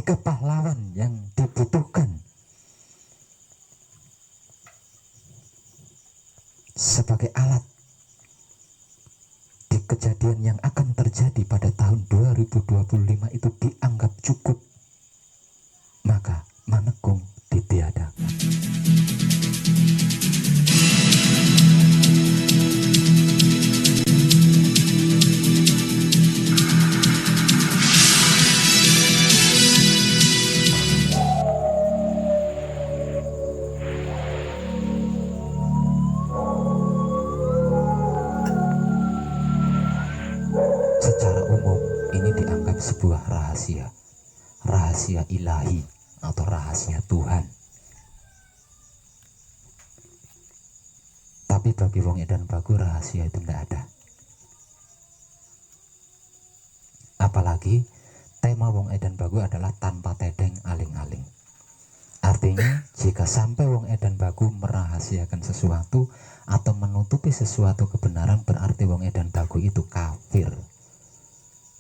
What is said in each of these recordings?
jika pahlawan yang dibutuhkan sebagai alat di kejadian yang akan terjadi pada tahun 2025 itu dianggap cukup, maka Manekung ditiadakan. Secara umum ini dianggap sebuah rahasia ilahi atau rahasia Tuhan. Tapi bagi wong edan bagu rahasia itu tidak ada. Apalagi tema wong edan bagu adalah tanpa tedeng aling-aling. Artinya jika sampai wong edan bagu merahasiakan sesuatu atau menutupi sesuatu kebenaran, berarti wong edan bagu itu kafir.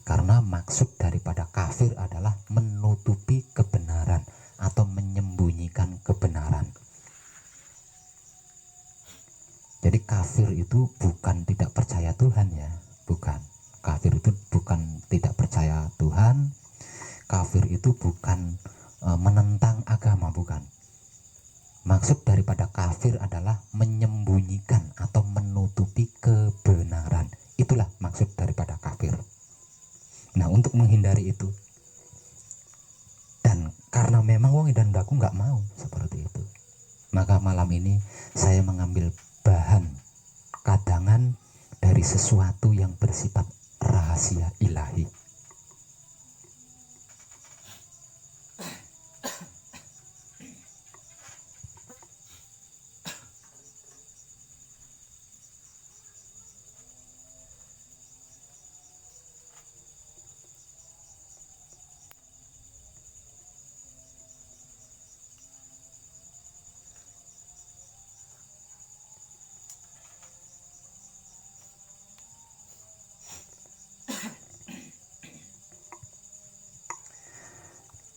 Karena maksud daripada kafir adalah menutupi kebenaran atau menyembunyikan kebenaran. Jadi kafir itu bukan tidak percaya Tuhan ya, bukan. Kafir itu bukan tidak percaya Tuhan. Kafir itu bukan menentang agama, bukan. Maksud daripada kafir adalah menyembunyikan atau menutupi kebenaran. Itulah maksud daripada kafir. Nah, untuk menghindari itu, dan karena memang wong edan baku nggak mau seperti itu, maka malam ini saya mengambil bahan kadangan dari sesuatu yang bersifat rahasia ilahi.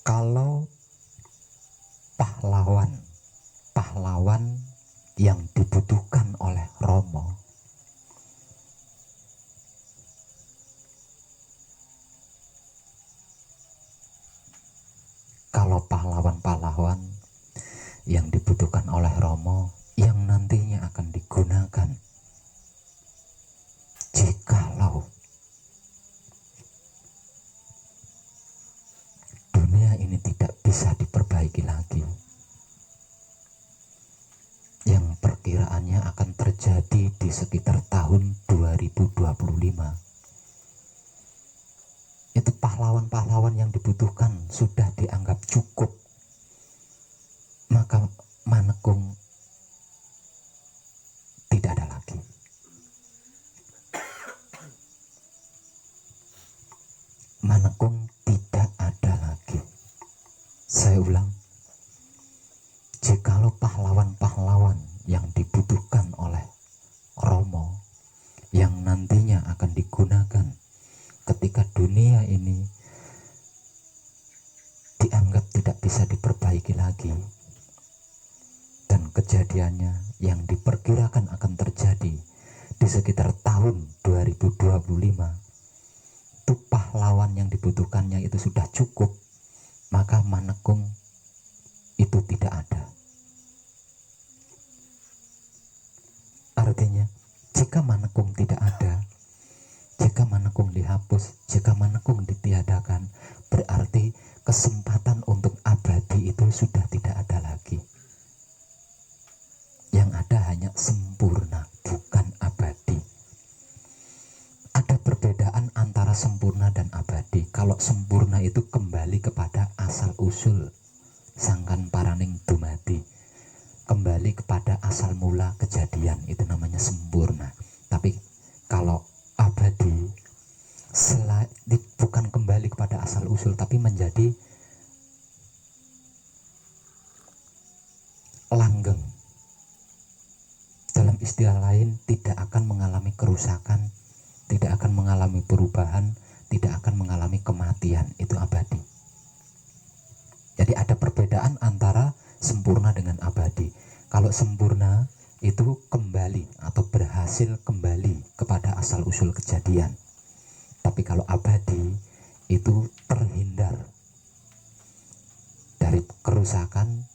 Kalau pahlawan yang dibutuhkan oleh Romo yang dibutuhkan oleh Romo yang nantinya akan digunakan jikalau dunia ini tidak bisa diperbaiki lagi, yang perkiraannya akan terjadi di sekitar tahun 2025. Itu pahlawan-pahlawan yang dibutuhkan sudah dianggap cukup, maka Manekung tidak ada lagi. Manekung tidak ada lagi. Saya ulang, jikalau pahlawan-pahlawan yang dibutuhkan oleh Romo yang nantinya akan digunakan ketika dunia ini dianggap tidak bisa diperbaiki lagi, dan kejadiannya yang diperkirakan akan terjadi di sekitar tahun 2025, itu pahlawan yang dibutuhkannya itu sudah cukup, maka Manekung itu tidak ada. Artinya jika Manekung tidak ada, jika Manekung dihapus, jika Manekung ditiadakan, berarti kesempatan untuk abadi itu sudah tidak ada lagi. Yang ada hanya sempurna, bukan abadi. Ada perbedaan antara sempurna dan abadi. Kalau sempurna itu kembali kepada asal usul sangkan paraning dumadi, kembali kepada asal mula kejadian, itu namanya sempurna. Tapi kalau abadi bukan kembali kepada asal usul, tapi menjadi langgeng. Dalam istilah lain, tidak akan mengalami kerusakan, tidak akan mengalami perubahan, tidak akan mengalami kematian. Itu abadi. perbedaan antara sempurna dengan abadi. Kalau sempurna itu kembali atau berhasil kembali kepada asal usul kejadian. Tapi kalau abadi itu terhindar dari kerusakan,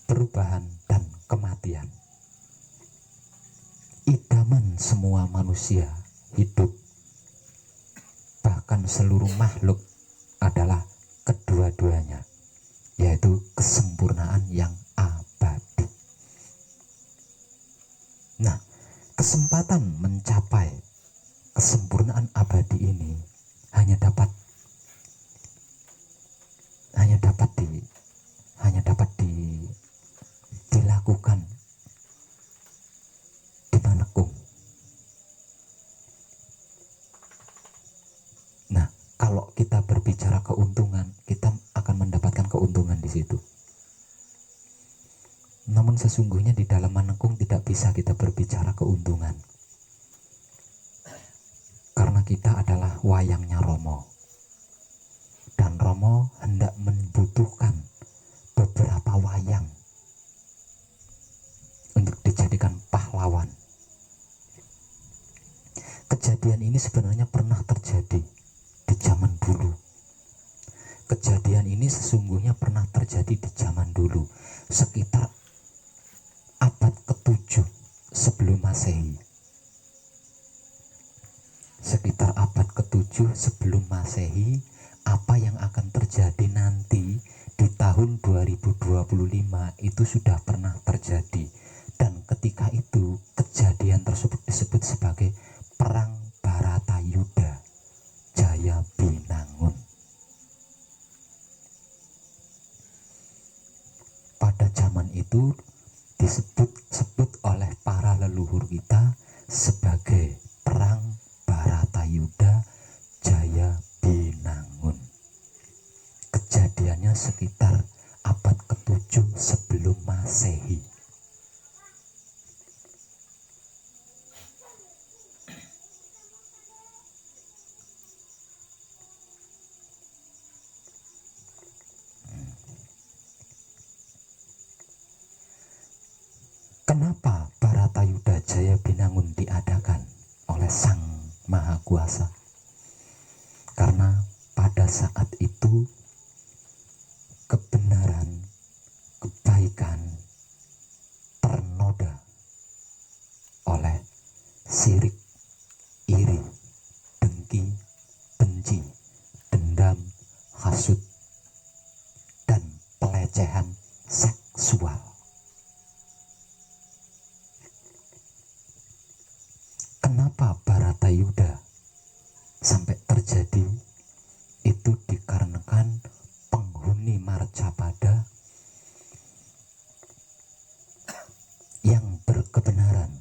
perubahan, dan kematian. Idaman semua manusia hidup, bahkan seluruh makhluk, adalah kedua-duanya, yaitu kesempurnaan yang abadi. Nah, kesempatan mencapai kesempurnaan abadi ini hanya dapat dilakukan di Manekung. Nah, kalau kita berbicara keuntungan, kita akan mendapatkan keuntungan di situ. Namun sesungguhnya di dalam Manekung tidak bisa kita berbicara keuntungan, karena kita adalah wayangnya Romo, dan Romo hendak membutuhkan beberapa wayang untuk dijadikan pahlawan. Kejadian ini sebenarnya pernah terjadi di zaman dulu. Kejadian ini sesungguhnya pernah terjadi di zaman dulu, sekitar abad ke-7 sebelum Masehi. Sekitar abad ke-7 sebelum Masehi, apa yang akan terjadi nanti di tahun 2025 itu sudah pernah terjadi. Dan ketika itu kejadian tersebut disebut sebagai Perang Baratayuda Jaya Binangun. Pada zaman itu disebut oleh para leluhur kita sebagai Perang Baratayuda Jaya Binangun. Kejadiannya sekitar abad ke-7 sebelum Masehi. Kenapa Baratayuda Jaya Binangun diadakan oleh Sang Maha Kuasa? Karena pada saat itu kebenaran, kebaikan ternoda oleh sirik, iri, dengki, benci, dendam, hasut, dan pelecehan seksual. Kenapa Baratayuda sampai terjadi? Itu dikarenakan penghuni Marcapada yang berkebenaran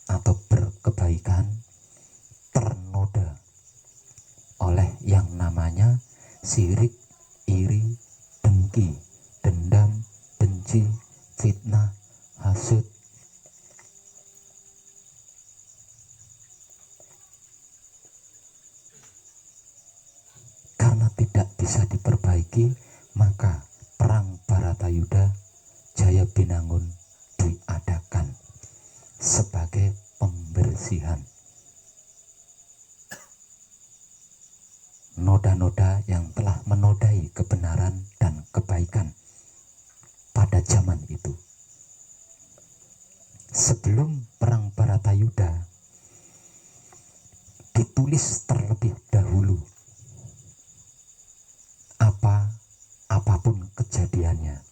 atau berkebaikan ternoda oleh yang namanya sirik, iri, dengki, dendam, benci, fitnah, hasut, tidak bisa diperbaiki. Maka Perang Baratayuda Jaya Binangun diadakan sebagai pembersihan noda-noda yang telah menodai kebenaran dan kebaikan pada zaman itu. Sebelum Perang Baratayuda ditulis terlebih dahulu apapun kejadiannya,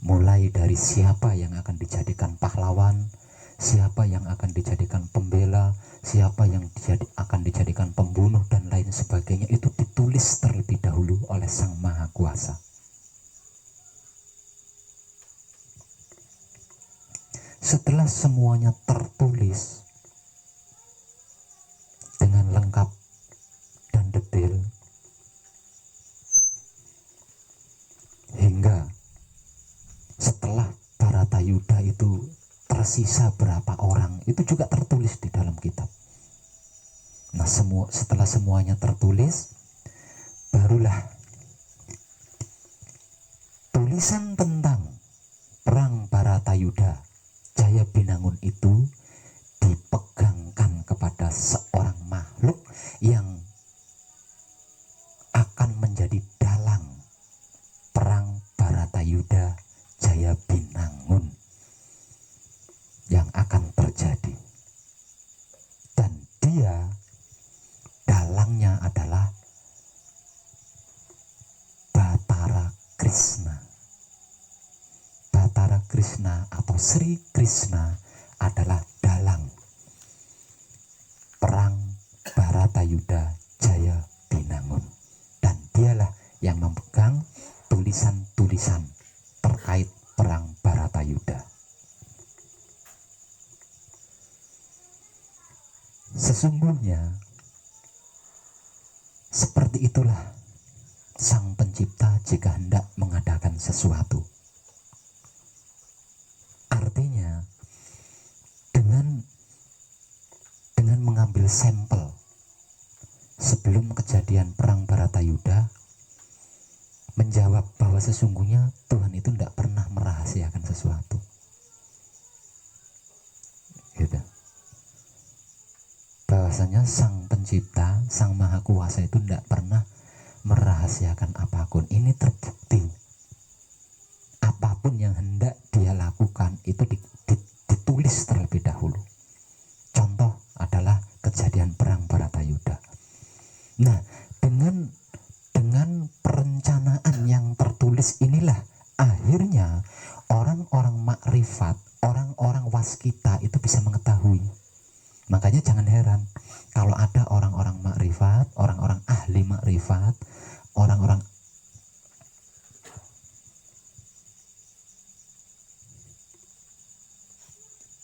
mulai dari siapa yang akan dijadikan pahlawan, siapa yang akan dijadikan pembela, siapa yang akan dijadikan pembunuh, dan lain sebagainya, itu ditulis terlebih dahulu oleh Sang Maha Kuasa. Setelah semuanya tertulis dengan lengkap dan detail, hingga setelah Baratayuda itu tersisa berapa orang, itu juga tertulis di dalam kitab. Nah, setelah semuanya tertulis, barulah tulisan tentang perang Baratayuda Jaya Binangun itu dipegangkan kepada seorang makhluk yang akan menjadi dalang perang Baratayuda Jaya Binangun yang akan terjadi. Dan dia dalangnya adalah Batara Krishna. Batara Krishna atau Sri Krishna adalah dalang perang Baratayuda Jaya Binangun, dan dialah yang memegang tulisan-tulisan terkait perang Baratayuda. Sesungguhnya seperti itulah Sang Pencipta jika hendak mengadakan sesuatu. Artinya dengan mengambil sampel sebelum kejadian perang Baratayuda, menjawab bahwa sesungguhnya Tuhan itu tidak pernah merahasiakan sesuatu. Gitu. Bahwasanya Sang Pencipta, Sang Maha Kuasa itu tidak pernah merahasiakan apapun. Ini terbukti. Apapun yang hendak dia lakukan itu ditulis terlebih dahulu. Contoh adalah kejadian perang Baratayuda. Nah, dengan perencanaan yang tertulis inilah akhirnya orang-orang makrifat, orang-orang waskita itu bisa mengetahui. Makanya jangan heran kalau ada orang-orang makrifat, orang-orang ahli makrifat, orang-orang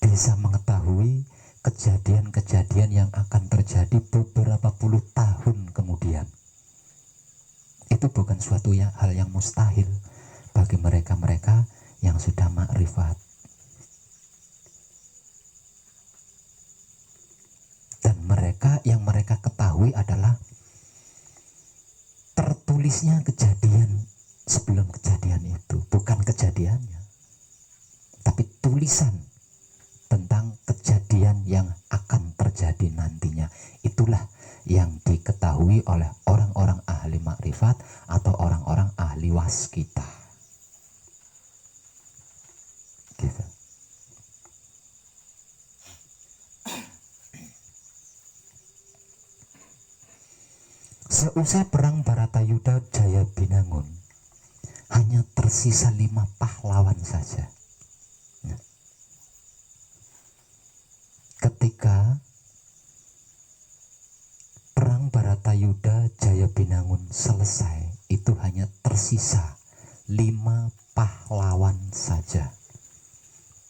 bisa mengetahui kejadian-kejadian yang akan terjadi beberapa puluh tahun kemudian. Itu bukan suatu hal yang mustahil bagi mereka-mereka yang sudah makrifat. Dan mereka ketahui adalah tertulisnya kejadian sebelum kejadian itu, bukan kejadiannya, tapi tulisan tentang kejadian yang akan terjadi nantinya. Itulah yang diketahui oleh orang-orang ahli makrifat atau orang-orang ahli waskita. Gitu. Seusai perang Baratayuda Jaya Binangun, hanya tersisa 5 pahlawan saja. Ketika perang Baratayuda Jaya Binangun selesai, itu hanya tersisa 5 pahlawan saja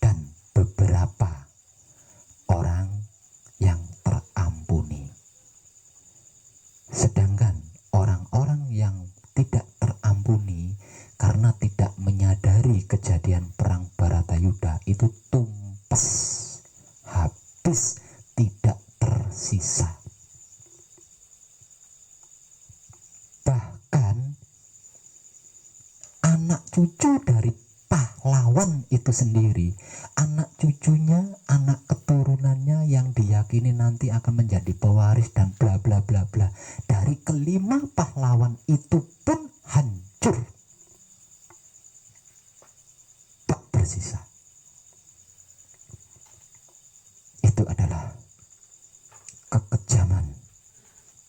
dan beberapa orang yang terampuni. Sedangkan orang-orang yang tidak terampuni karena tidak menyadari kejadian perang Baratayuda itu tumpes, habis, tidak tersisa. Bahkan anak cucu dari pahlawan itu sendiri, anak cucunya, anak keturunannya yang diyakini nanti akan menjadi pewaris dan bla bla bla bla, dari kelima pahlawan itu pun hancur, tak bersisa. Itu adalah kekejaman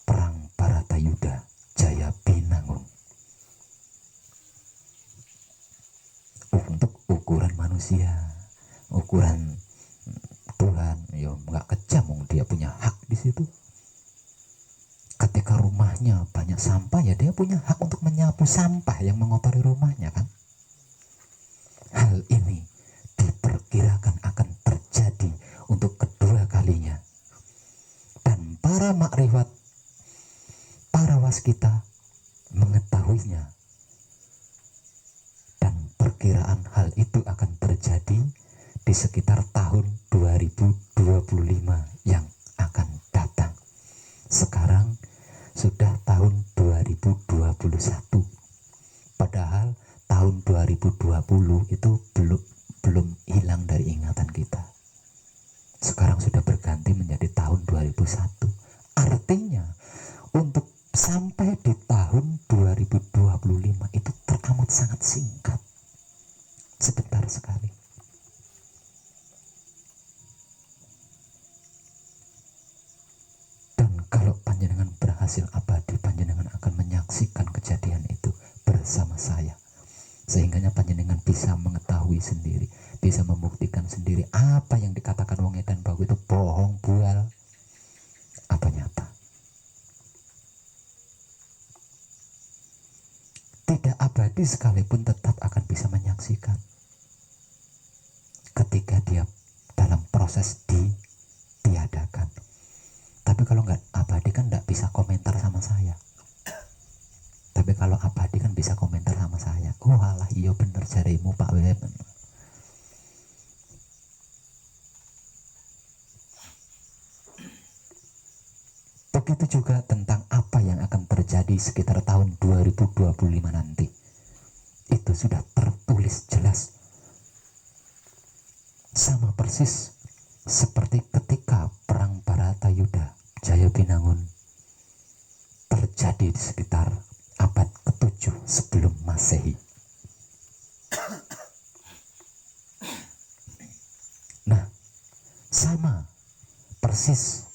perang Baratayuda Jaya Binangun. Untuk ukuran manusia, ukuran Tuhan, ya nggak kejam, dia punya hak di situ. Ketika rumahnya banyak sampah, ya dia punya hak untuk menyapu sampah yang mengotori rumahnya, kan? Hal ini diperkirakan akan terjadi untuk kedua kalinya, dan para makrifat, para waskita mengetahuinya, dan perkiraan hal itu akan terjadi di sekitar tahun 2025 yang akan datang. Sekarang sudah tahun 2021, padahal tahun 2020 itu belum hilang dari ingatan kita. Sekarang sudah berganti menjadi tahun 2001. Artinya untuk sampai di tahun 2025 itu teramat sangat singkat. Sebentar sekali. Dan kalau panjenengan berhasil abadi, panjenengan akan menyaksikan kejadian itu bersama saya. Sehingganya panjenengan bisa mengetahui sendiri, bisa membuktikan sendiri apa yang dikatakan wong edan baku itu bohong, bual, apa nyata. Tidak abadi sekalipun tetap akan bisa menyaksikan ketika dia dalam proses ditiadakan. Tapi kalau nggak abadi kan nggak bisa komentar sama saya. Tapi kalau abadi kan bisa komentar sama saya. Oh alah iya bener jarimu Pak Web. Begitu juga tentang apa yang akan terjadi sekitar tahun 2025 nanti. Itu sudah tertulis jelas. Sama persis seperti ketika perang Baratayuda Jayabinangun terjadi di sekitar abad ke-7 sebelum Masehi. Nah, sama persis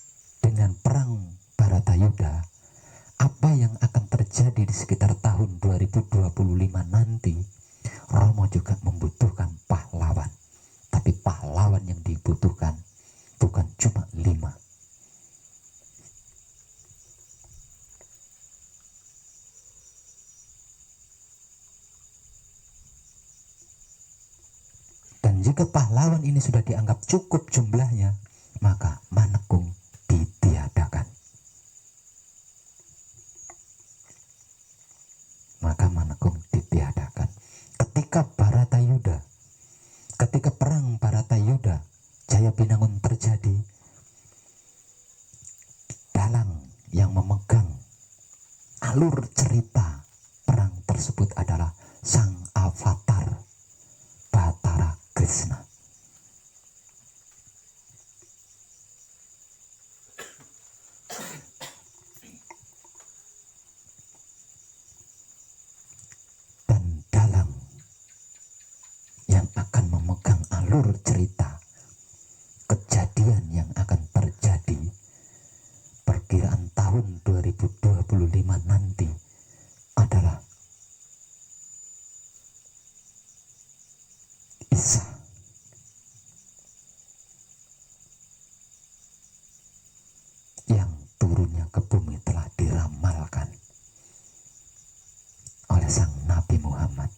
dengan perang Baratayuda, apa yang akan terjadi di sekitar tahun 2025 nanti, Romo juga membutuhkan pahlawan. Tapi pahlawan yang dibutuhkan bukan cuma 5. Dan jika pahlawan ini sudah dianggap cukup jumlahnya, maka Manekung ditiadakan. Ketika perang Baratayuda Jayabinangun terjadi, dalang yang memegang alur cerita perang tersebut adalah sang avatar Batara Krishna. Dan dalang yang akan memegang alur cerita kejadian yang akan terjadi perkiraan tahun 2025 nanti adalah Isa. Yang turunnya ke bumi telah diramalkan oleh sang Nabi Muhammad.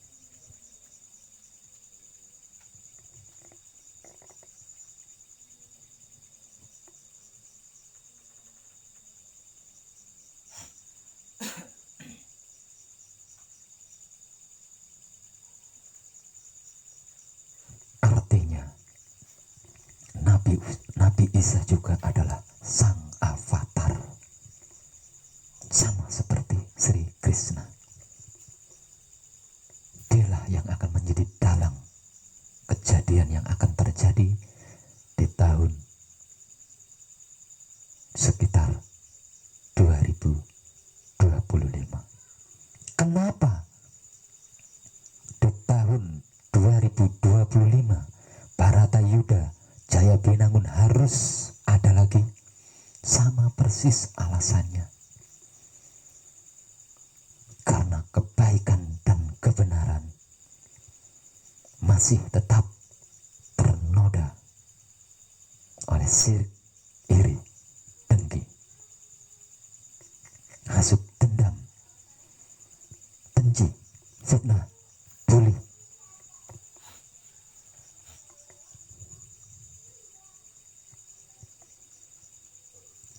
Artinya Nabi Isa juga adalah sang avatar, sama seperti Sri Krishna. Dialah yang akan menjadi dalang kejadian yang akan terjadi di tahun sekitar 2025. Kenapa di tahun 2025 Baratayuda Jayabinangun harus ada lagi? Sama persis alasannya. Karena kebaikan dan kebenaran masih tetap ternoda oleh sirik, iri, dengki, hasut, dendam, benci, fitnah, bully.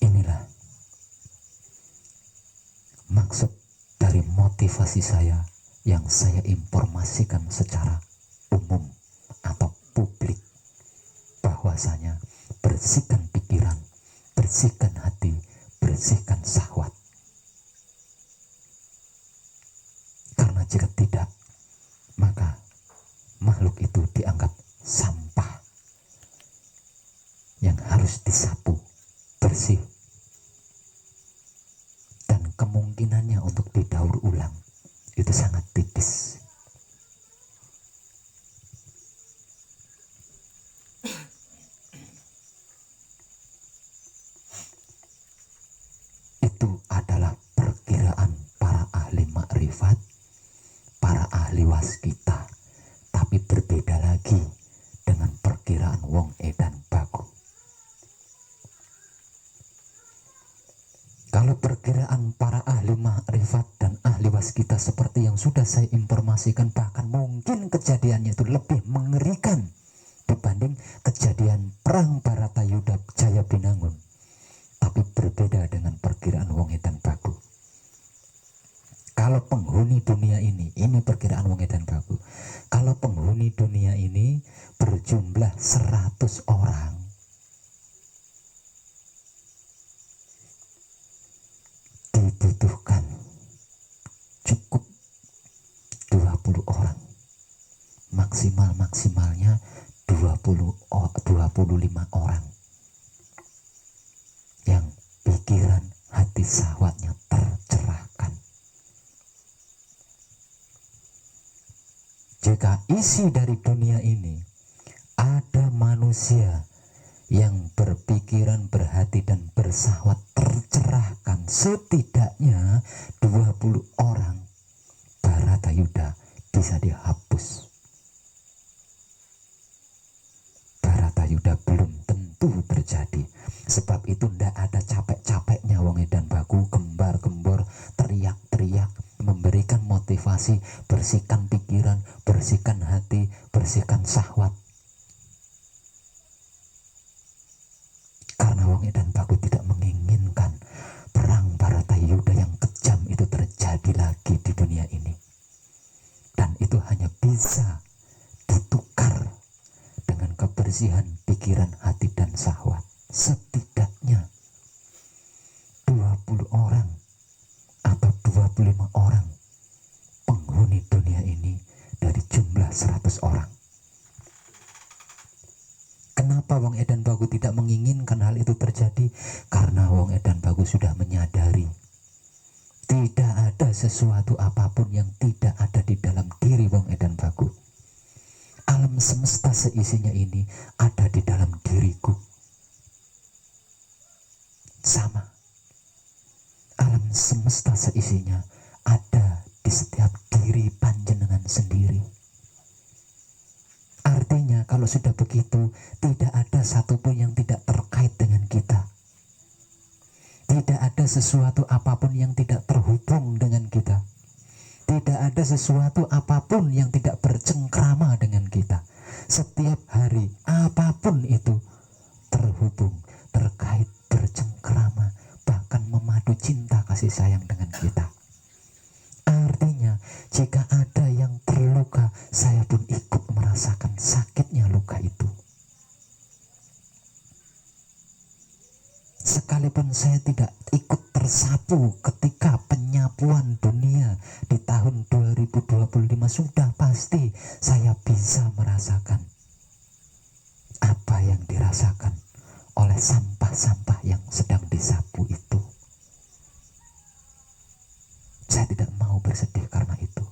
Inilah maksud dari motivasi saya yang saya informasikan secara umum atau publik, bahwasanya bersihkan pikiran, bersihkan hati, bersihkan syahwat. Karena jika tidak, maka makhluk itu dianggap sampah yang harus disapu bersih, dan kemungkinannya untuk didaur ulang itu sangat tipis. Itu adalah perkiraan para ahli makrifat, para ahli waskita, tapi berbeda lagi dengan perkiraan wong edan baku. Kalau perkiraan para ahli makrifat dan ahli waskita seperti yang sudah saya informasikan, bahkan mungkin kejadiannya itu lebih mengerikan dibanding kejadian perang Baratayuda Jaya Binangun. Tapi berbeda dengan perkiraan wong edan baku. Kalau penghuni dunia ini perkiraan wong edan baku. Kalau penghuni dunia ini berjumlah 100 orang, dibutuhkan cukup 20 orang. Maksimalnya 25 orang yang pikiran hati syahwatnya tercerahkan. Jika isi dari dunia ini ada manusia yang berpikiran, berhati dan bersahwat tercerahkan, setidaknya 20 orang, Baratayuda bisa dihapus. Baratayuda belum tentu terjadi. Sebab itu ndak ada capek-capeknya wong edan baku gembar-gembor, teriak-teriak, memberikan motivasi, bersihkan pikiran, bersihkan hati, bersihkan syahwat. Karena wong edan baku tidak menginginkan perang Baratayuda yang kejam itu terjadi lagi di dunia ini. Dan itu hanya bisa ditukar dengan kebersihan pikiran, hati dan syahwat. Setidaknya 20 orang atau 25 orang penghuni dunia ini dari jumlah 100 orang. Kenapa wong edan baku tidak menginginkan hal itu terjadi? Karena wong edan baku sudah menyadari tidak ada sesuatu apapun yang tidak ada di dalam diri wong edan baku. Alam semesta seisinya ini ada di dalam diriku. Sama, alam semesta seisinya ada di setiap diri panjenengan sendiri. Artinya kalau sudah begitu, tidak ada satupun yang tidak terkait dengan kita. Tidak ada sesuatu apapun yang tidak terhubung dengan kita. Tidak ada sesuatu apapun yang tidak bercengkrama dengan kita. Setiap hari apapun itu terhubung, terkait, bercengkrama, bahkan memadu cinta kasih sayang dengan kita. Artinya jika ada yang terluka, saya pun ikut merasakan sakitnya luka itu. Sekalipun saya tidak ikut tersapu ketika penyapuan dunia di tahun 2025, sudah pasti saya bisa merasakan apa yang dirasakan oleh sampah-sampah yang sedang disapu itu. Saya tidak mau bersedih karena itu.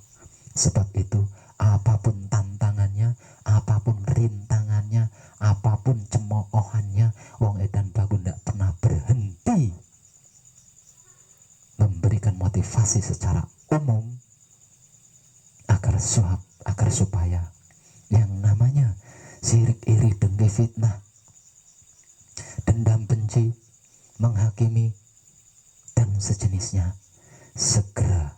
Sebab itu apapun tantangannya, apapun rintangannya, apapun cemoohannya, wong edan baku tidak pernah berhenti memberikan motivasi secara umum agar supaya yang namanya sirik, iri, dengki, fitnah, dendam, benci, menghakimi dan sejenisnya segera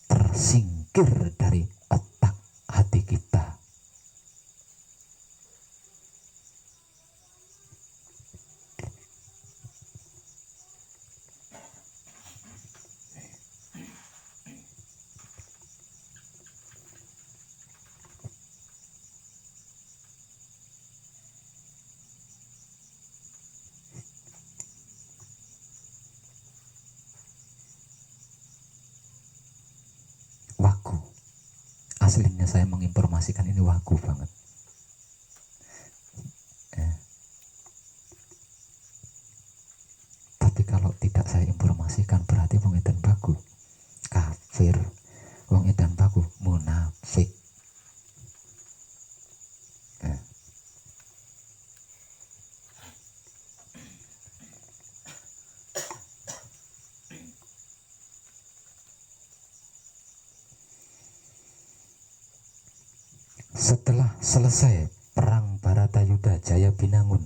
tersingkir dari otak hati kita. aslinya saya menginformasikan ini wagu banget. Tapi kalau tidak saya informasikan berarti wong edan baku kafir, wong edan baku munafik. Setelah selesai perang Baratayuda Jaya Binangun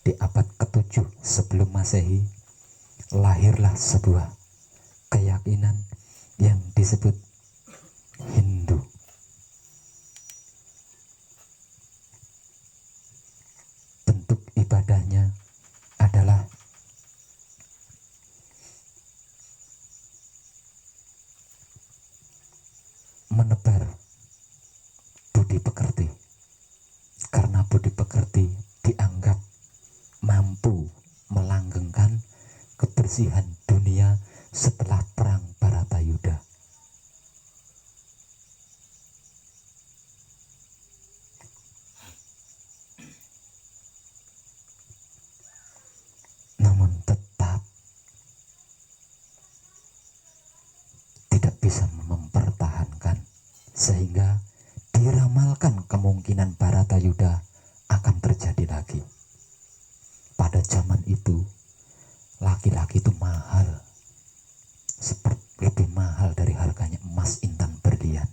di abad ke-7 sebelum Masehi, lahirlah sebuah keyakinan yang disebut Hindu. Bentuk ibadahnya adalah menebar budi pekerti, karena budi pekerti dianggap mampu melanggengkan kebersihan dunia setelah perang Baratayuda. Namun tetap tidak bisa mempertahankan, sehingga diramalkan kemungkinan Baratayuda akan terjadi lagi. Pada zaman itu laki-laki itu mahal, lebih mahal dari harganya emas, intan, berlian.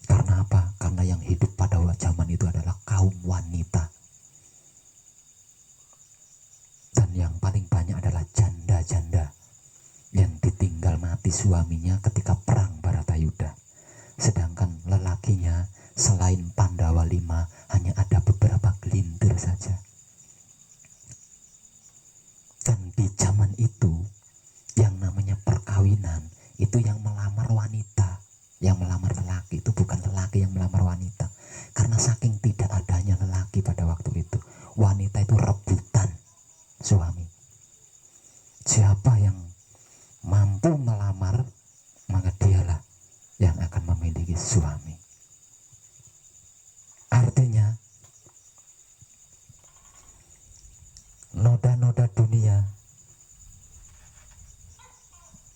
Karena apa? Karena yang hidup pada zaman itu adalah kaum wanita, dan yang paling banyak adalah janda-janda yang ditinggal mati suaminya ketika perang Baratayuda. Sedangkan lelakinya selain Pandawa 5 hanya ada beberapa gelintir saja. Dan di zaman itu yang namanya perkawinan itu yang melamar wanita, yang melamar lelaki itu bukan lelaki yang melamar wanita. Karena saking tidak adanya lelaki pada waktu itu, wanita itu rebutan suami. Siapa yang mampu melamar, maka dialah yang akan memiliki suami. Artinya noda-noda dunia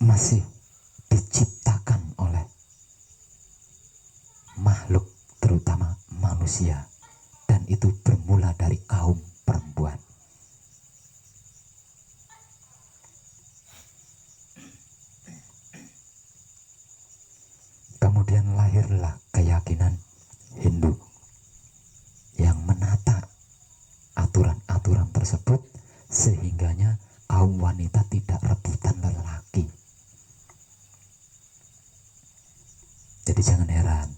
masih diciptakan oleh makhluk, terutama manusia, dan itu bermula dari kaum perempuan. Kemudian lahirlah keyakinan Hindu yang menata aturan-aturan tersebut sehingganya kaum wanita tidak rebutan lelaki. Jadi jangan heran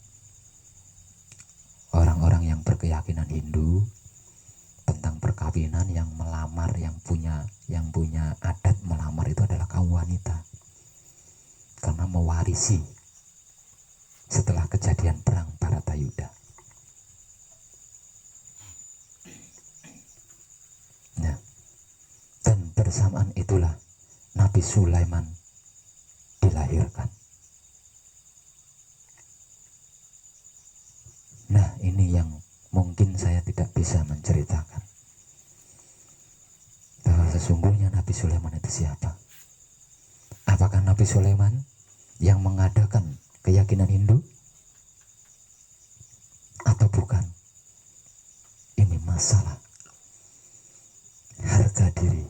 orang-orang yang berkeyakinan Hindu tentang perkawinan, yang melamar, yang punya adat melamar itu adalah kaum wanita, karena mewarisi setelah kejadian perang Baratayuda. Nah, dan bersamaan itulah Nabi Sulaiman dilahirkan. Nah, ini yang mungkin saya tidak bisa menceritakan bahwa sesungguhnya Nabi Sulaiman itu siapa. Apakah Nabi Sulaiman yang mengadakan keyakinan Hindu atau bukan? Ini masalah harga diri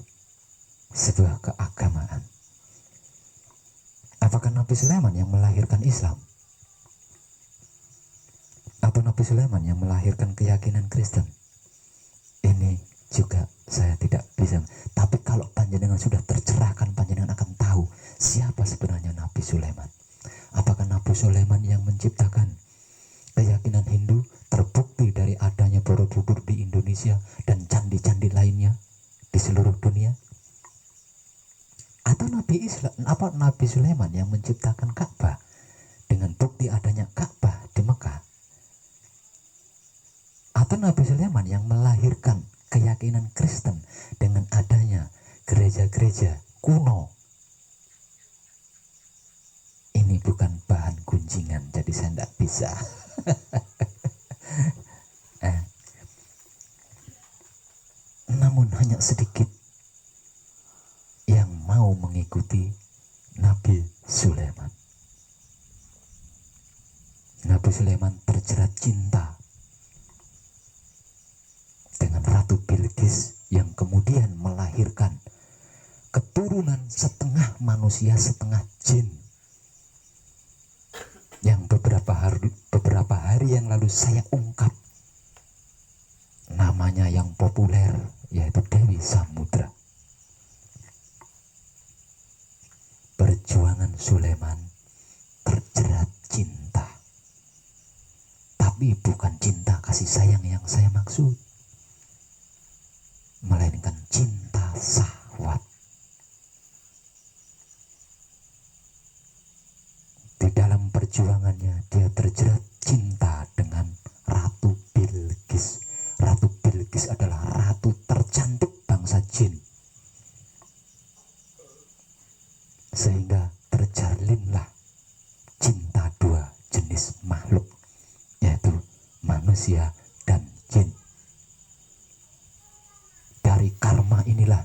sebuah keagamaan. Apakah Nabi Sulaiman yang melahirkan Islam atau Nabi Sulaiman yang melahirkan keyakinan Kristen? Ini juga saya tidak bisa. Tapi kalau panjenengan sudah tercerahkan, panjenengan akan tahu siapa sebenarnya Nabi Sulaiman. Apakah Nabi Sulaiman yang menciptakan keyakinan Hindu, terbukti dari adanya Borobudur di Indonesia dan candi-candi lainnya di seluruh dunia? Atau Nabi Sulaiman yang menciptakan Ka'bah dengan bukti adanya Ka'bah di Mekah? Atau Nabi Sulaiman yang melahirkan keyakinan Kristen dengan adanya gereja-gereja kuno? Ini bukan bahan kunci gunjingan, jadi saya tidak bisa. Namun hanya sedikit yang mau mengikuti Nabi Sulaiman. Nabi Sulaiman terjerat cinta dengan Ratu Bilqis yang kemudian melahirkan keturunan setengah manusia setengah jin, yang beberapa hari yang lalu saya ungkap namanya yang populer, yaitu Dewi Samudra. Perjuangan Sulaiman terjerat cinta, tapi bukan cinta kasih sayang yang saya maksud, melainkan cinta syahwat. Di dalam perjuangannya dia terjerat cinta dengan Ratu Bilqis. Ratu Bilqis adalah ratu tercantik bangsa jin, sehingga terjalinlah cinta dua jenis makhluk, yaitu manusia dan jin. Dari karma inilah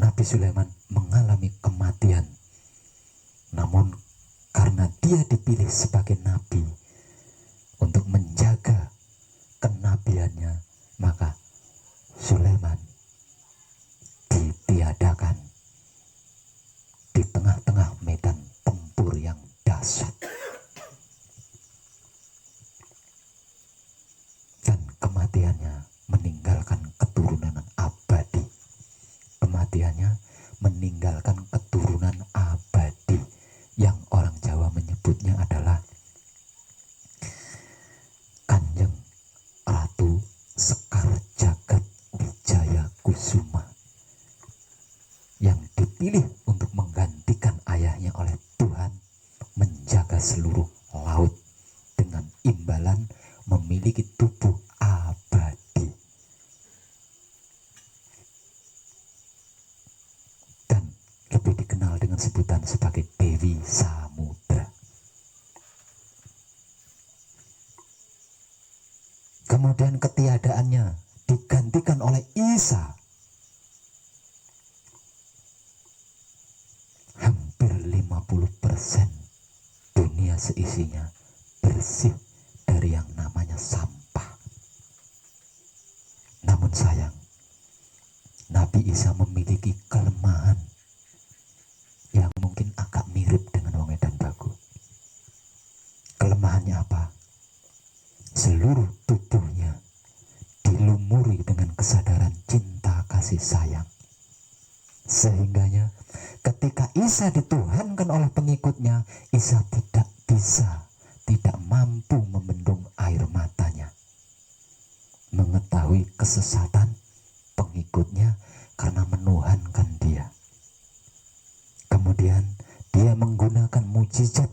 Nabi Sulaiman mengalami kematian. Namun karena dia dipilih sebagai nabi untuk menjaga kenabiannya, maka Sulaiman ditiadakan di tengah-tengah medan tempur yang dahsyat. Dan kematiannya meninggalkan keturunan abadi. Kematiannya meninggalkan keturunan abadi yang orang Jawa menyebutnya adalah Kanjeng Ratu Sekar Jagat Wijaya Kusuma, yang dipilih untuk menggantikan ayahnya oleh Tuhan menjaga seluruh laut dengan imbalan memiliki tubuh abadi. Dan lebih dikenal dengan sebutan sebagai Dewi Samudra. Kemudian ketiadaannya digantikan oleh Isa. Hampir 50% dunia seisinya bersih dari yang namanya sampah. Namun sayang, Nabi Isa memiliki kelemahan yang mungkin agak mirip dengan wong edan baku. Kelemahannya apa? Seluruh tubuhnya dilumuri dengan kesadaran cinta kasih sayang. Sehingganya ketika Isa dituhankan oleh pengikutnya, Isa tidak mampu membendung air matanya, mengetahui kesesatan pengikutnya karena menuhankan dia. Kemudian dia menggunakan mujizat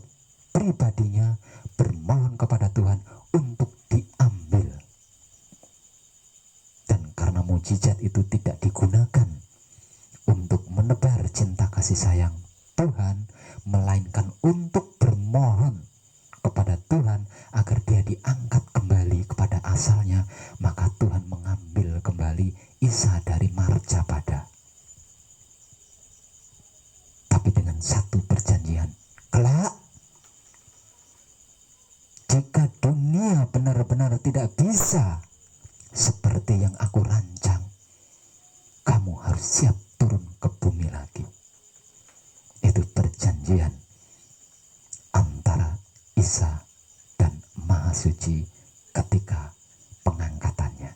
pribadinya bermohon kepada Tuhan untuk diambil. Dan karena mujizat itu tidak digunakan untuk menebar cinta kasih sayang Tuhan, melainkan untuk bermohon kepada Tuhan agar dia diangkat kembali kepada asalnya, maka Tuhan mengambil kembali Isa dari Marjapada. Tapi dengan satu perjanjian, kelak jika dunia benar-benar tidak bisa seperti yang aku rancang, kamu harus siap turun ke bumi lagi. Itu perjanjian antara Isa dan Maha Suci ketika pengangkatannya.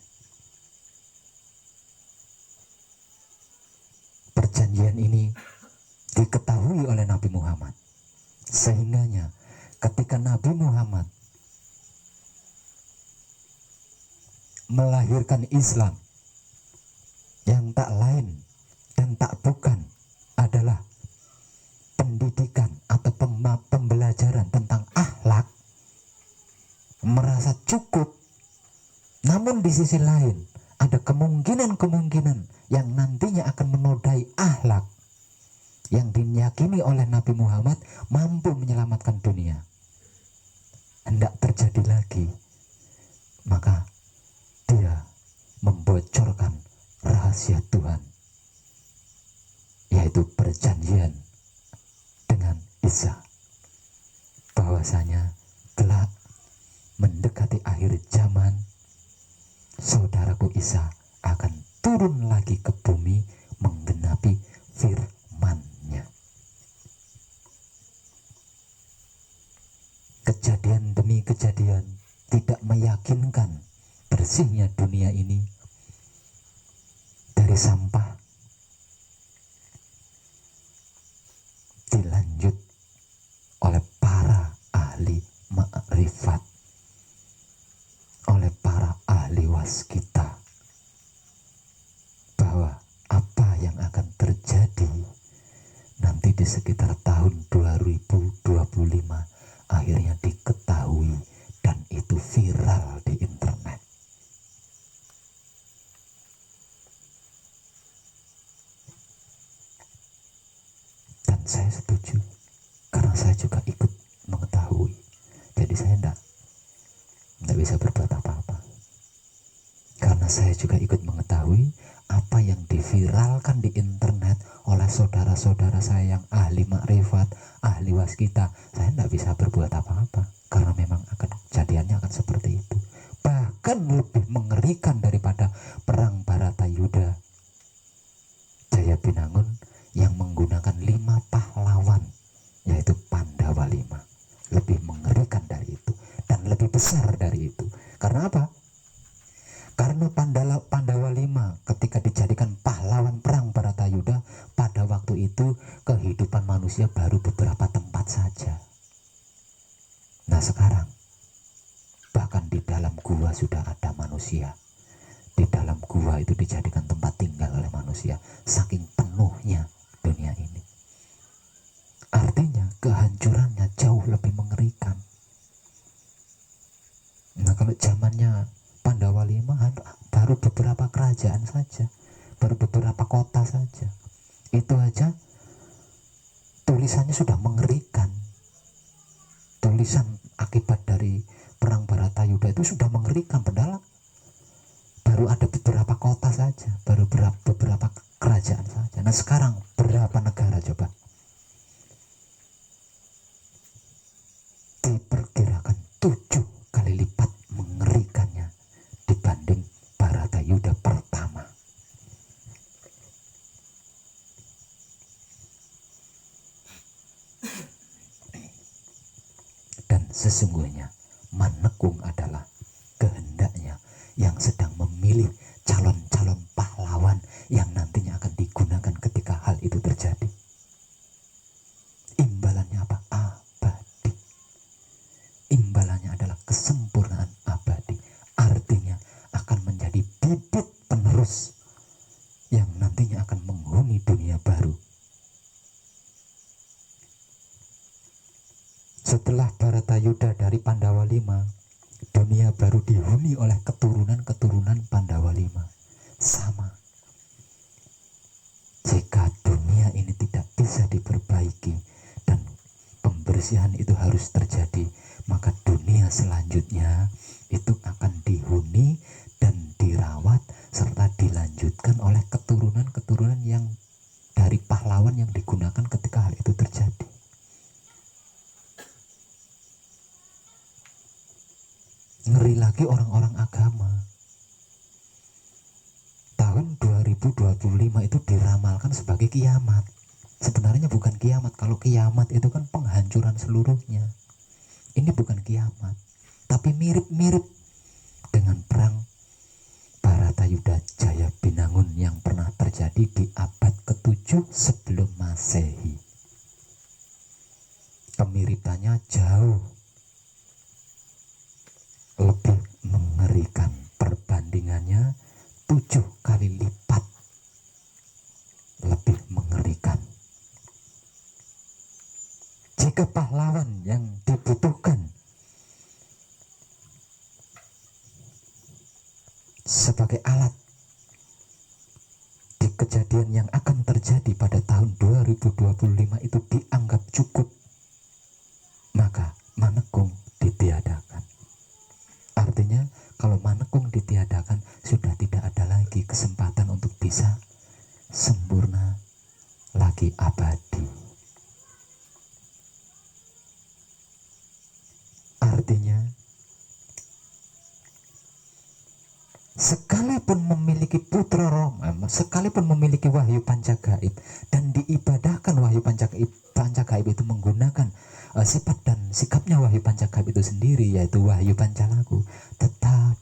Perjanjian ini diketahui oleh Nabi Muhammad, sehingganya ketika Nabi Muhammad melahirkan Islam, yang tak lain dan tak bukan adalah pendidikan atau pembelajaran tentang akhlak, merasa cukup. Namun di sisi lain ada kemungkinan-kemungkinan yang nantinya akan menodai akhlak, yang diyakini oleh Nabi Muhammad mampu menyelamatkan dunia hendak terjadi lagi, maka dia membocorkan rahasia Tuhan, yaitu perjanjian dengan Isa, bahwasanya kelak mendekati akhir zaman, saudaraku Isa akan turun lagi ke bumi menggenapi firman-Nya. Kejadian demi kejadian tidak meyakinkan bersihnya dunia ini dari sampah, dilanjut oleh para ahli makrifat, oleh para ahli waskita, bahwa apa yang akan terjadi nanti di sekitar tahun 2025 akhirnya diketahui dan itu viral di internet. Dan saya setuju karena saya juga ikut mengetahui. Jadi saya tidak bisa berbuat apa-apa, karena saya juga ikut mengetahui apa yang diviralkan di internet oleh saudara-saudara saya yang ahli makrifat, ahli waskita. Saya tidak bisa berbuat apa-apa karena memang kejadiannya akan seperti itu. Bahkan lebih mengerikan daripada perang Baratayuda Jaya Binangun yang menggunakan 5 pahlawan, yaitu Pandawa 5. Lebih mengerikan dari itu dan lebih besar dari itu. Karena apa? Karena Pandawa 5 ketika dijadikan pahlawan perang Baratayuda, pada waktu itu kehidupan manusia baru beberapa tempat saja. Nah sekarang bahkan di dalam gua sudah ada manusia. Di dalam gua itu dijadikan tempat tinggal oleh manusia, saking penuhnya dunia ini. Artinya kehancurannya jauh lebih mengerikan. Nah kalau zamannya Pandawa 5 baru beberapa kerajaan saja, baru beberapa kota saja, itu aja tulisannya sudah mengerikan. Tulisan akibat dari perang Baratayuda itu sudah mengerikan, padahal baru ada beberapa kota saja, baru beberapa kerajaan saja. Nah sekarang berapa negara coba? Diperkirakan 7 kali lipat mengerikannya dibanding Baratayuda pertama. Dan sesungguhnya Manekung adalah kehendaknya yang sedang memilih calon-calon pahlawan yang nantinya akan digunakan ketika hal itu terjadi. Imbalannya apa? Abadi. Imbalannya adalah kesempurnaan abadi. Artinya akan menjadi bibit penerus yang nantinya akan menghuni dunia baru. Setelah Baratayuda dari Pandawa 5, dunia baru dihuni oleh keturunan-keturunan Pandawa 5. Sama. Jika dunia ini tidak bisa diperbaiki dan pembersihan itu harus terjadi, maka dunia selanjutnya itu akan dihuni dan dirawat serta dilanjutkan oleh keturunan-keturunan yang dari pahlawan yang digunakan ketika hal itu terjadi. Ngeri lagi orang-orang agama. Tahun 2025 itu diramalkan sebagai kiamat. Sebenarnya bukan kiamat. Kalau kiamat itu kan penghancuran seluruhnya. Ini bukan kiamat, tapi mirip-mirip dengan perang Baratayuda Jaya Binangun yang pernah terjadi di abad ke-7 sebelum Masehi. Kemiripannya jauh lebih mengerikan, perbandingannya 7 kali lipat lebih mengerikan. Jika pahlawan yang dibutuhkan sebagai alat kejadian yang akan terjadi pada tahun 2025 itu dianggap cukup, maka manekung ditiadakan. Artinya kalau manekung ditiadakan, sudah tidak ada lagi kesempatan untuk bisa sempurna lagi abadi. Artinya sekalipun memiliki putra Roma, sekalipun memiliki wahyu pancagaib dan diibadahkan wahyu pancagaib itu menggunakan sifat dan sikapnya wahyu pancagaib itu sendiri, yaitu wahyu pancalaku, tetap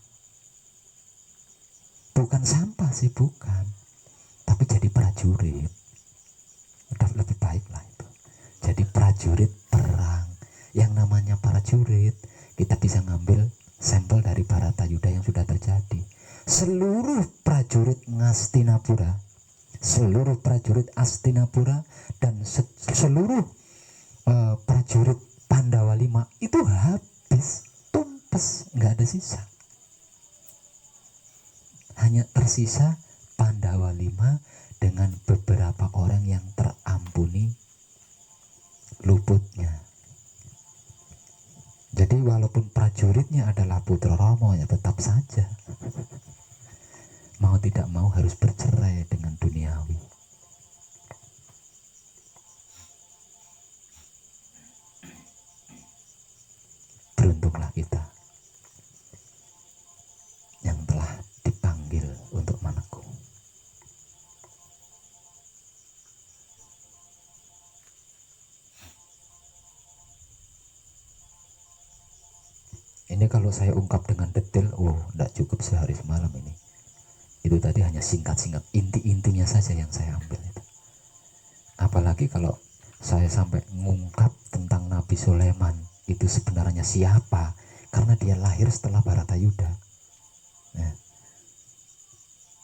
bukan sampah sih, bukan, tapi jadi prajurit. Udah lebih baik lah itu, jadi prajurit perang. Yang namanya prajurit, kita bisa ngambil sampel dari Bharatayuda yang sudah terjadi. Seluruh prajurit Ngastinapura, seluruh prajurit Astinapura, dan seluruh prajurit Pandawa 5 itu habis, tumpes, nggak ada sisa. Hanya tersisa Pandawa 5 dengan beberapa orang yang terampuni luputnya. Jadi walaupun prajuritnya adalah putra Rama, ya tetap saja mau tidak mau harus bercerai dengan duniawi. Beruntunglah kita yang telah dipanggil untuk manekung. Ini kalau saya ungkap dengan detail, tidak cukup sehari semalam ini. Itu tadi hanya singkat-singkat, inti-intinya saja yang saya ambil itu. Apalagi kalau saya sampai ngungkap tentang Nabi Sulaiman itu sebenarnya siapa, karena dia lahir setelah Bharatayuda. Nah,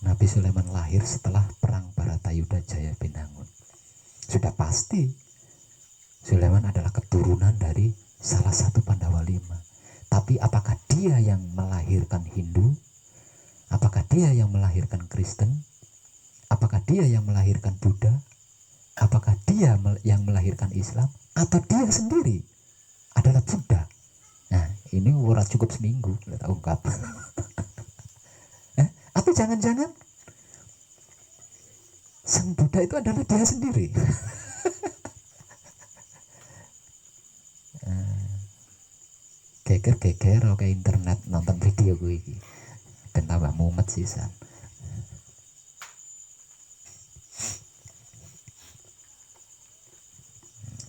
Nabi Sulaiman lahir setelah perang Bharatayuda Jaya Binangun. Sudah pasti Sulaiman adalah keturunan dari salah satu Pandawa 5. Tapi apakah dia yang melahirkan Hindu? Apakah dia yang melahirkan Kristen? Apakah dia yang melahirkan Buddha? Apakah dia yang melahirkan Islam? Atau dia sendiri adalah Buddha? Nah, ini urat cukup seminggu kita ungkap. Atau jangan-jangan sang Buddha itu adalah dia sendiri? Geger oke internet nonton video gue ini dan tambah mumet sisan.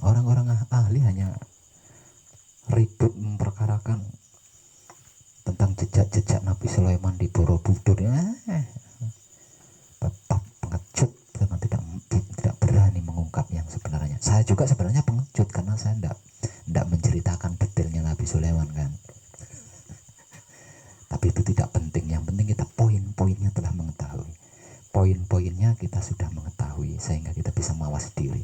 Orang-orang ahli hanya ribut memperkarakan tentang jejak-jejak Nabi Sulaiman di Borobudur. Tetap pengecut karena tidak berani mengungkap yang sebenarnya. Saya juga sebenarnya pengecut karena saya tidak menceritakan detailnya Nabi Sulaiman kan. Tapi itu tidak penting, yang penting kita poin-poinnya telah mengetahui. Poin-poinnya kita sudah mengetahui sehingga kita bisa mawas diri.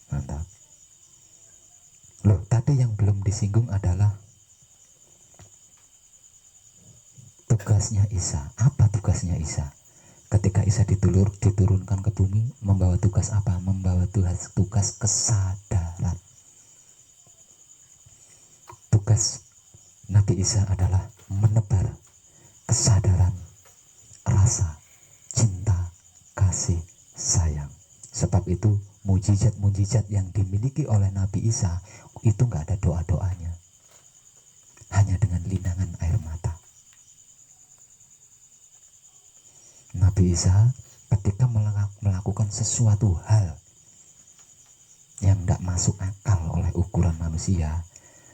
Mantap. Loh, tadi yang belum disinggung adalah tugasnya Isa. Apa tugasnya Isa? Ketika Isa diturunkan ke bumi, membawa tugas apa? Membawa tugas kesadaran. Tugas Nabi Isa adalah menebar kesadaran, rasa, cinta, kasih, sayang. Sebab itu mujizat-mujizat yang dimiliki oleh Nabi Isa itu nggak ada doa-doanya, hanya dengan linangan air mata. Nabi Isa ketika melakukan sesuatu hal yang tidak masuk akal oleh ukuran manusia,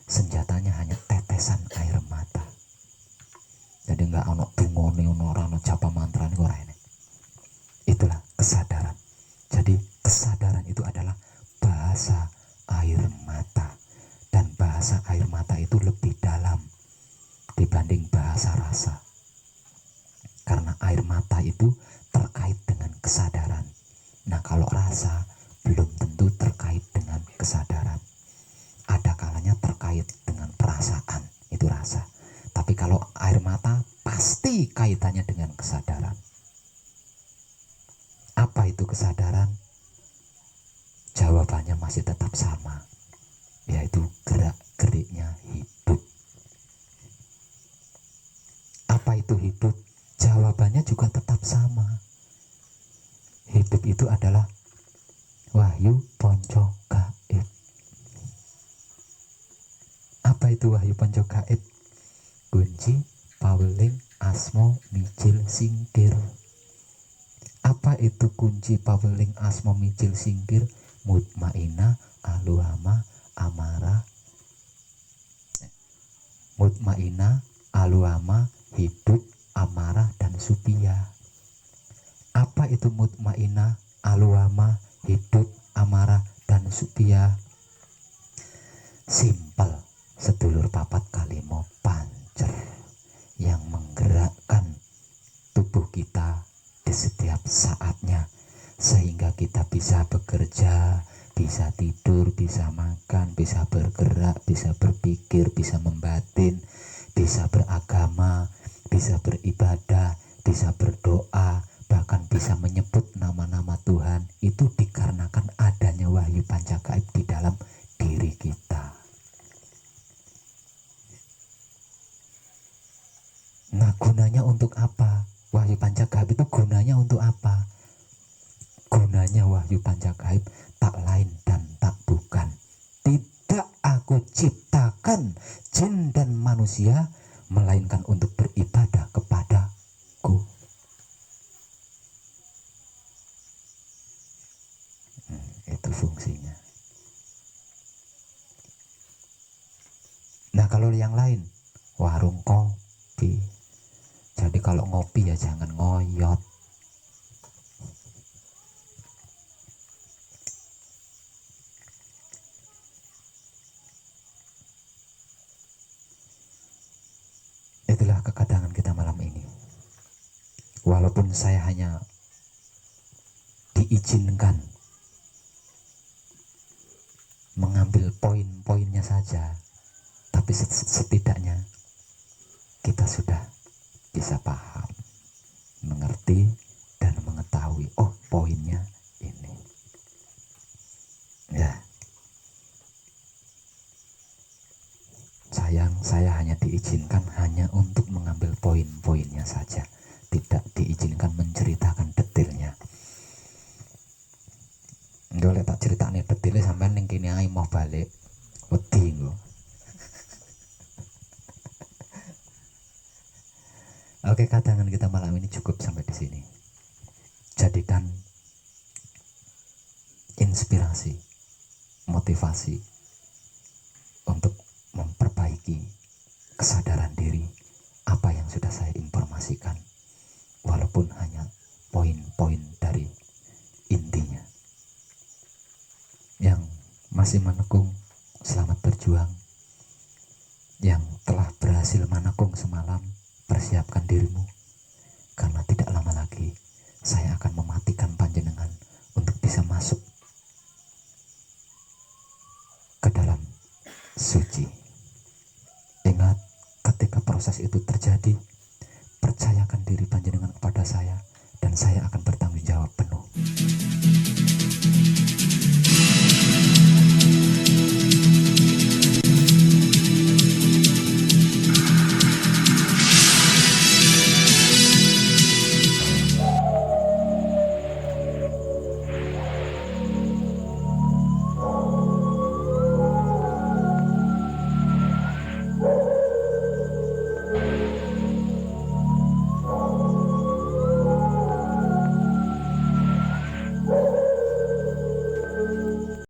senjatanya hanya tetesan air mata. Jadi nggak ono bungone, ono japa mantra ini ora ini. Itulah kesadaran. Jadi kesadaran itu adalah bahasa air mata, dan bahasa air mata itu lebih dalam dibanding bahasa rasa. Karena air mata itu terkait dengan kesadaran. Nah, kalau rasa belum tentu terkait dengan kesadaran. Ada kalanya terkait dengan perasaan, itu rasa. Tapi kalau air mata pasti kaitannya dengan kesadaran. Apa itu kesadaran? Jawabannya masih tetap sama, yaitu gerak-geriknya hidup. Apa itu hidup? Jawabannya juga tetap sama. Hidup itu adalah wahyu ponco gaib. Apa itu wahyu ponco gaib? Kunci paweling asmo mijil singkir. Apa itu kunci paweling asmo mijil singkir? Mutmainah, aluhama, amara. Mutmainah, aluhama, hidup, amarah, dan supia. Apa itu mutmainah, aluhama, hidup, amarah, dan supia? Simpel, sedulur papat kalimo pancer yang menggerakkan tubuh kita di setiap saatnya, sehingga kita bisa bekerja, bisa tidur, bisa makan, bisa bergerak, bisa berpikir, bisa membatin, bisa beragama, bisa beribadah, bisa berdoa, bahkan bisa menyebut nama-nama Tuhan. Itu dikarenakan adanya wahyu panca gaib di dalam diri kita. Nah, gunanya untuk apa? Wahyu panca gaib itu gunanya untuk apa? Gunanya wahyu panca gaib tak lain dan tak bukan. Tidak aku ciptakan jin dan manusia, melainkan untuk beribadah kepadaku. Itu fungsinya. Nah, kalau yang lain, warung kopi. Jadi kalau ngopi ya jangan ngoyot. Itulah kedatangan kita malam ini. Walaupun saya hanya diizinkan mengambil poin-poinnya saja, tapi setidaknya kita sudah bisa paham, mengerti, dan mengetahui, oh poinnya ini. Ya, sayang saya hanya diizinkan hanya untuk mengambil poin-poinnya saja, tidak diizinkan menceritakan detailnya. Boleh tak ceritane detailnya sampai ning kene ae mau balik wedi nggo. Oke, kadangan kita malam ini cukup sampai di sini. Jadikan inspirasi, motivasi untuk memperbaiki kesadaran diri apa yang sudah saya informasikan, walaupun hanya poin-poin dari intinya. Yang masih menekung, selamat berjuang. Yang telah berhasil menekung semalam, persiapkan dirimu, karena tidak lama lagi saya akan mematikan panjenengan untuk bisa masuk ke dalam suci. Ingat, ketika proses itu terjadi, percayakan diri panjenengan kepada saya, dan saya akan